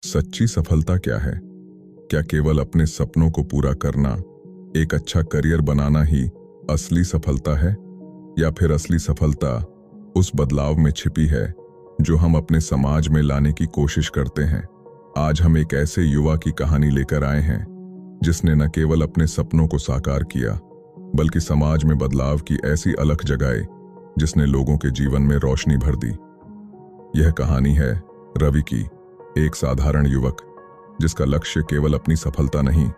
सच्ची सफलता क्या है? क्या केवल अपने सपनों को पूरा करना, एक अच्छा करियर बनाना ही असली सफलता है? या फिर असली सफलता उस बदलाव में छिपी है जो हम अपने समाज में लाने की कोशिश करते हैं? आज हम एक ऐसे युवा की कहानी लेकर आए हैं जिसने न केवल अपने सपनों को साकार किया, बल्कि समाज में बदलाव की ऐसी अलख जगाई जिसने लोगों के जीवन में रोशनी भर दी। यह कहानी है रवि की, एक साधारण युवक जिसका लक्ष्य केवल अपनी सफलता नहीं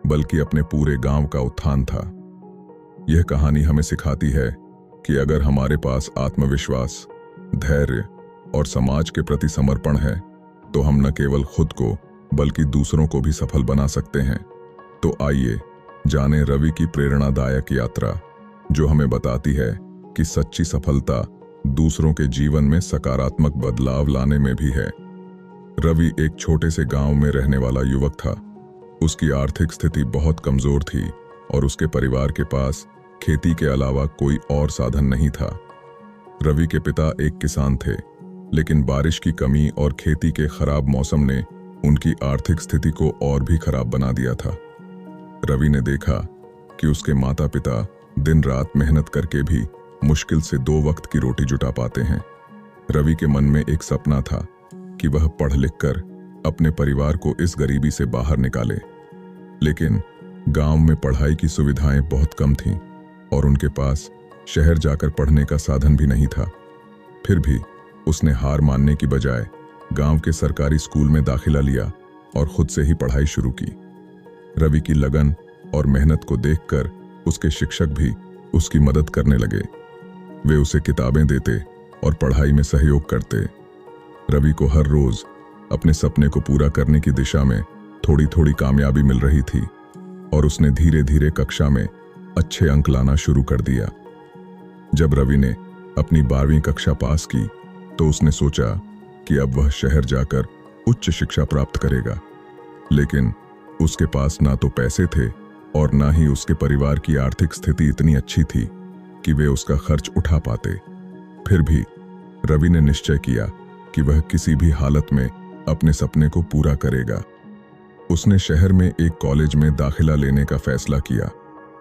बल्कि अपने पूरे गांव का उत्थान था। यह कहानी हमें सिखाती है कि अगर हमारे पास आत्मविश्वास, धैर्य और समाज के प्रति समर्पण है तो हम न केवल खुद को बल्कि दूसरों को भी सफल बना सकते हैं। तो आइए जानें रवि की प्रेरणादायक यात्रा, जो हमें बताती है कि सच्ची सफलता दूसरों के जीवन में सकारात्मक बदलाव लाने में भी है। रवि एक छोटे से गांव में रहने वाला युवक था। उसकी आर्थिक स्थिति बहुत कमजोर थी और उसके परिवार के पास खेती के अलावा कोई और साधन नहीं था। रवि के पिता एक किसान थे, लेकिन बारिश की कमी और खेती के खराब मौसम ने उनकी आर्थिक स्थिति को और भी खराब बना दिया था। रवि ने देखा कि उसके माता पिता दिन रात मेहनत करके भी मुश्किल से 2 वक्त की रोटी जुटा पाते हैं। रवि के मन में एक सपना था कि वह पढ़ लिख कर अपने परिवार को इस गरीबी से बाहर निकाले, लेकिन गांव में पढ़ाई की सुविधाएं बहुत कम थीं और उनके पास शहर जाकर पढ़ने का साधन भी नहीं था। फिर भी उसने हार मानने की बजाय गांव के सरकारी स्कूल में दाखिला लिया और खुद से ही पढ़ाई शुरू की। रवि की लगन और मेहनत को देखकर उसके शिक्षक भी उसकी मदद करने लगे। वे उसे किताबें देते और पढ़ाई में सहयोग करते। रवि को हर रोज अपने सपने को पूरा करने की दिशा में थोड़ी थोड़ी कामयाबी मिल रही थी और उसने धीरे धीरे कक्षा में अच्छे अंक लाना शुरू कर दिया। जब रवि ने अपनी 12वीं कक्षा पास की तो उसने सोचा कि अब वह शहर जाकर उच्च शिक्षा प्राप्त करेगा, लेकिन उसके पास ना तो पैसे थे और ना ही उसके परिवार की आर्थिक स्थिति इतनी अच्छी थी कि वे उसका खर्च उठा पाते। फिर भी रवि ने निश्चय किया कि वह किसी भी हालत में अपने सपने को पूरा करेगा। उसने शहर में एक कॉलेज में दाखिला लेने का फैसला किया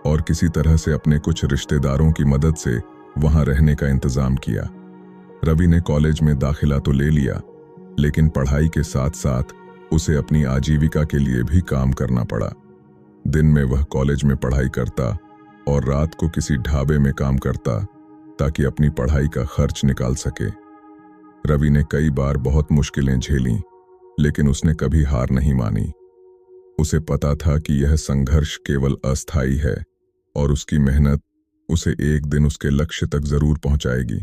और किसी तरह से अपने कुछ रिश्तेदारों की मदद से वहां रहने का इंतजाम किया। रवि ने कॉलेज में दाखिला तो ले लिया, लेकिन पढ़ाई के साथ साथ उसे अपनी आजीविका के लिए भी काम करना पड़ा। दिन में वह कॉलेज में पढ़ाई करता और रात को किसी ढाबे में काम करता ताकि अपनी पढ़ाई का खर्च निकाल सके। रवि ने कई बार बहुत मुश्किलें झेलीं, लेकिन उसने कभी हार नहीं मानी। उसे पता था कि यह संघर्ष केवल अस्थायी है और उसकी मेहनत उसे एक दिन उसके लक्ष्य तक जरूर पहुंचाएगी।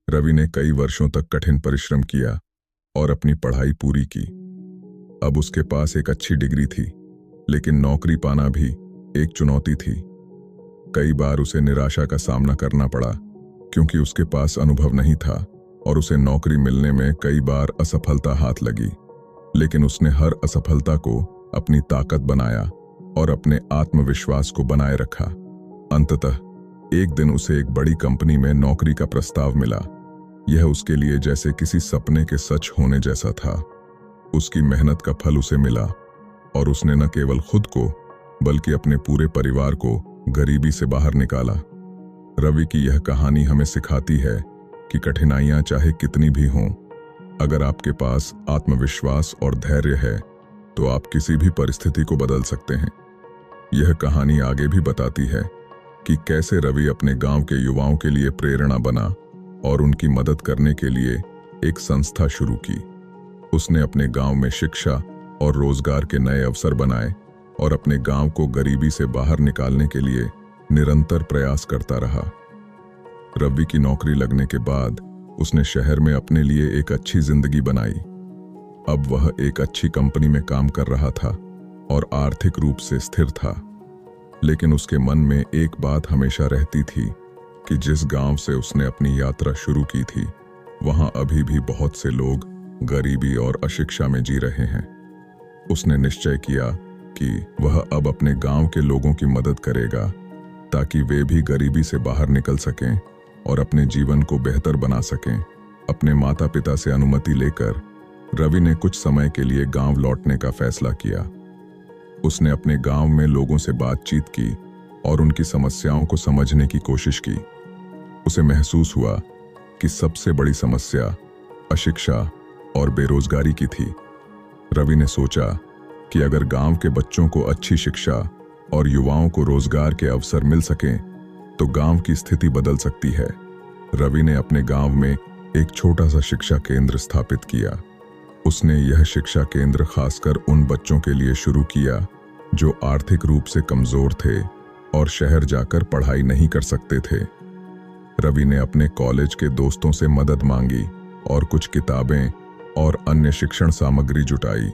रवि ने कई वर्षों तक कठिन परिश्रम किया और अपनी पढ़ाई पूरी की। अब उसके पास एक अच्छी डिग्री थी, लेकिन नौकरी पाना भी एक चुनौती थी। कई बार उसे निराशा का सामना करना पड़ा क्योंकि उसके पास अनुभव नहीं था और उसे नौकरी मिलने में कई बार असफलता हाथ लगी। लेकिन उसने हर असफलता को अपनी ताकत बनाया और अपने आत्मविश्वास को बनाए रखा। अंततः एक दिन उसे एक बड़ी कंपनी में नौकरी का प्रस्ताव मिला। यह उसके लिए जैसे किसी सपने के सच होने जैसा था। उसकी मेहनत का फल उसे मिला और उसने न केवल खुद को बल्कि अपने पूरे परिवार को गरीबी से बाहर निकाला। रवि की यह कहानी हमें सिखाती है कि कठिनाइयां चाहे कितनी भी हों, अगर आपके पास आत्मविश्वास और धैर्य है तो आप किसी भी परिस्थिति को बदल सकते हैं। यह कहानी आगे भी बताती है कि कैसे रवि अपने गांव के युवाओं के लिए प्रेरणा बना और उनकी मदद करने के लिए एक संस्था शुरू की। उसने अपने गांव में शिक्षा और रोजगार के नए अवसर बनाए और अपने गांव को गरीबी से बाहर निकालने के लिए निरंतर प्रयास करता रहा। रवि की नौकरी लगने के बाद उसने शहर में अपने लिए एक अच्छी जिंदगी बनाई। अब वह एक अच्छी कंपनी में काम कर रहा था और आर्थिक रूप से स्थिर था, लेकिन उसके मन में एक बात हमेशा रहती थी कि जिस गांव से उसने अपनी यात्रा शुरू की थी, वहां अभी भी बहुत से लोग गरीबी और अशिक्षा में जी रहे हैं। उसने निश्चय किया कि वह अब अपने गांव के लोगों की मदद करेगा ताकि वे भी गरीबी से बाहर निकल सकें और अपने जीवन को बेहतर बना सकें। अपने माता पिता से अनुमति लेकर रवि ने कुछ समय के लिए गांव लौटने का फैसला किया। उसने अपने गांव में लोगों से बातचीत की और उनकी समस्याओं को समझने की कोशिश की। उसे महसूस हुआ कि सबसे बड़ी समस्या अशिक्षा और बेरोजगारी की थी। रवि ने सोचा कि अगर गांव के बच्चों को अच्छी शिक्षा और युवाओं को रोजगार के अवसर मिल सकें तो गांव की स्थिति बदल सकती है। रवि ने अपने गांव में एक छोटा सा शिक्षा केंद्र स्थापित किया। उसने यह शिक्षा केंद्र खासकर उन बच्चों के लिए शुरू किया जो आर्थिक रूप से कमजोर थे और शहर जाकर पढ़ाई नहीं कर सकते थे। रवि ने अपने कॉलेज के दोस्तों से मदद मांगी और कुछ किताबें और अन्य शिक्षण सामग्री जुटाई।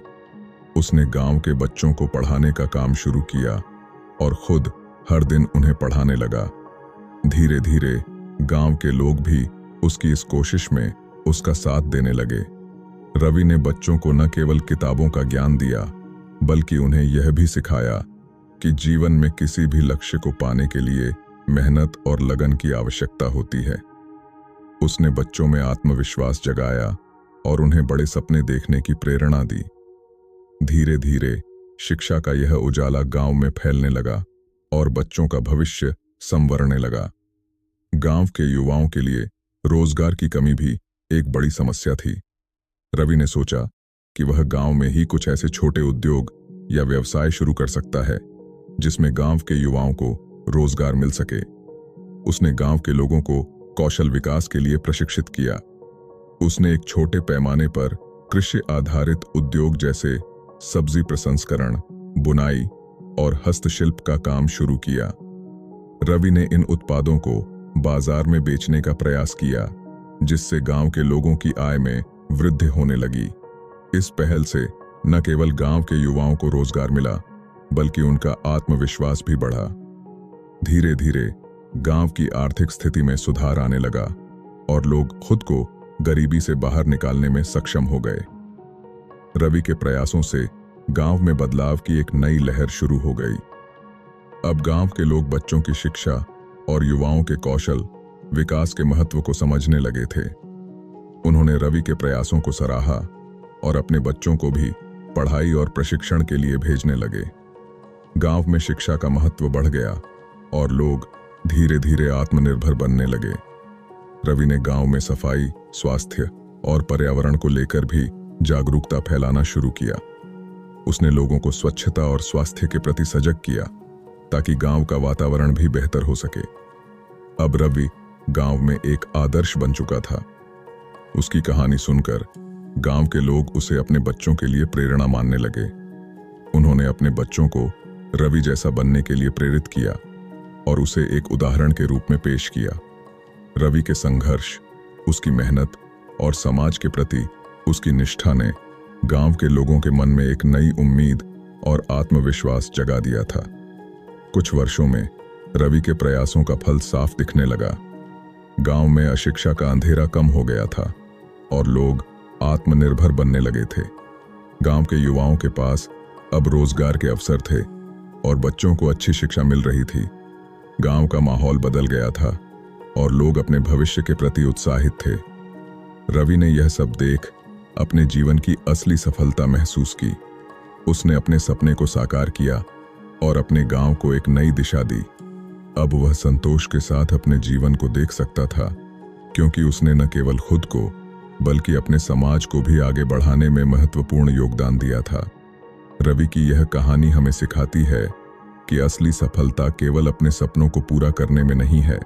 उसने गांव के बच्चों को पढ़ाने का काम शुरू किया और खुद हर दिन उन्हें पढ़ाने लगा। धीरे धीरे गांव के लोग भी उसकी इस कोशिश में उसका साथ देने लगे। रवि ने बच्चों को न केवल किताबों का ज्ञान दिया बल्कि उन्हें यह भी सिखाया कि जीवन में किसी भी लक्ष्य को पाने के लिए मेहनत और लगन की आवश्यकता होती है। उसने बच्चों में आत्मविश्वास जगाया और उन्हें बड़े सपने देखने की प्रेरणा दी। धीरे धीरे शिक्षा का यह उजाला गांव में फैलने लगा और बच्चों का भविष्य संवरने लगा। गांव के युवाओं के लिए रोजगार की कमी भी एक बड़ी समस्या थी। रवि ने सोचा कि वह गांव में ही कुछ ऐसे छोटे उद्योग या व्यवसाय शुरू कर सकता है जिसमें गांव के युवाओं को रोजगार मिल सके। उसने गांव के लोगों को कौशल विकास के लिए प्रशिक्षित किया। उसने एक छोटे पैमाने पर कृषि आधारित उद्योग जैसे सब्जी प्रसंस्करण, बुनाई और हस्तशिल्प का काम शुरू किया। रवि ने इन उत्पादों को बाजार में बेचने का प्रयास किया जिससे गांव के लोगों की आय में वृद्धि होने लगी। इस पहल से न केवल गांव के युवाओं को रोजगार मिला बल्कि उनका आत्मविश्वास भी बढ़ा। धीरे धीरे गांव की आर्थिक स्थिति में सुधार आने लगा और लोग खुद को गरीबी से बाहर निकालने में सक्षम हो गए। रवि के प्रयासों से गांव में बदलाव की एक नई लहर शुरू हो गई। अब गांव के लोग बच्चों की शिक्षा और युवाओं के कौशल विकास के महत्व को समझने लगे थे। उन्होंने रवि के प्रयासों को सराहा और अपने बच्चों को भी पढ़ाई और प्रशिक्षण के लिए भेजने लगे। गांव में शिक्षा का महत्व बढ़ गया और लोग धीरे धीरे आत्मनिर्भर बनने लगे। रवि ने गांव में सफाई, स्वास्थ्य और पर्यावरण को लेकर भी जागरूकता फैलाना शुरू किया। उसने लोगों को स्वच्छता और स्वास्थ्य के प्रति सजग किया ताकि गांव का वातावरण भी बेहतर हो सके। अब रवि गांव में एक आदर्श बन चुका था। उसकी कहानी सुनकर गांव के लोग उसे अपने बच्चों के लिए प्रेरणा मानने लगे। उन्होंने अपने बच्चों को रवि जैसा बनने के लिए प्रेरित किया और उसे एक उदाहरण के रूप में पेश किया। रवि के संघर्ष, उसकी मेहनत और समाज के प्रति उसकी निष्ठा ने गांव के लोगों के मन में एक नई उम्मीद और आत्मविश्वास जगा दिया था। कुछ वर्षों में रवि के प्रयासों का फल साफ दिखने लगा। गांव में अशिक्षा का अंधेरा कम हो गया था और लोग आत्मनिर्भर बनने लगे थे। गांव के युवाओं के पास अब रोजगार के अवसर थे और बच्चों को अच्छी शिक्षा मिल रही थी। गांव का माहौल बदल गया था और लोग अपने भविष्य के प्रति उत्साहित थे। रवि ने यह सब देख अपने जीवन की असली सफलता महसूस की। उसने अपने सपने को साकार किया और अपने गांव को एक नई दिशा दी। अब वह संतोष के साथ अपने जीवन को देख सकता था क्योंकि उसने न केवल खुद को बल्कि अपने समाज को भी आगे बढ़ाने में महत्वपूर्ण योगदान दिया था। रवि की यह कहानी हमें सिखाती है कि असली सफलता केवल अपने सपनों को पूरा करने में नहीं है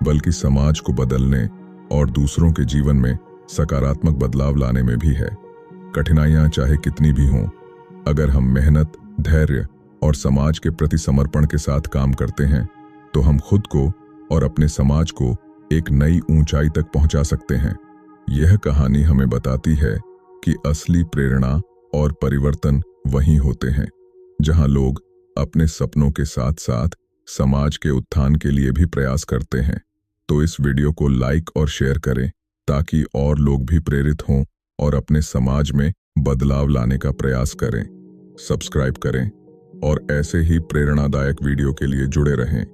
बल्कि समाज को बदलने और दूसरों के जीवन में सकारात्मक बदलाव लाने में भी है। कठिनाइयां चाहे कितनी भी हों, अगर हम मेहनत, धैर्य और समाज के प्रति समर्पण के साथ काम करते हैं तो हम खुद को और अपने समाज को एक नई ऊंचाई तक पहुंचा सकते हैं। यह कहानी हमें बताती है कि असली प्रेरणा और परिवर्तन वहीं होते हैं जहां लोग अपने सपनों के साथ साथ समाज के उत्थान के लिए भी प्रयास करते हैं। तो इस वीडियो को लाइक और शेयर करें ताकि और लोग भी प्रेरित हों और अपने समाज में बदलाव लाने का प्रयास करें। सब्सक्राइब करें और ऐसे ही प्रेरणादायक वीडियो के लिए जुड़े रहें।